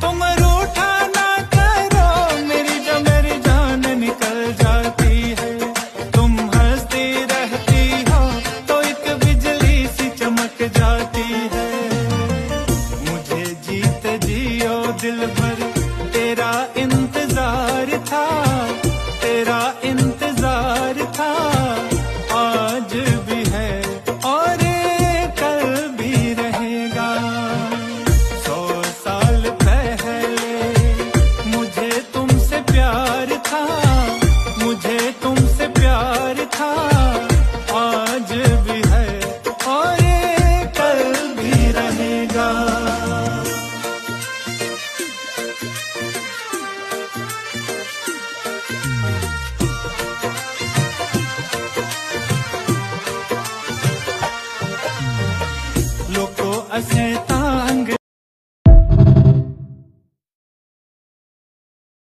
तुम रूठा ना करो मेरी जान निकल जाती है। तुम हंसती रहती हो तो एक बिजली सी चमक जाती है। मुझे जीते जियो दिल भर तेरा इंतजार था, तेरा इंतजार था। आज भी है और कल भी रहेगा। 100 साल पहले मुझे तुमसे प्यार था, मुझे तुमसे प्यार था। आज भी है और कल भी रहेगा। लोको असें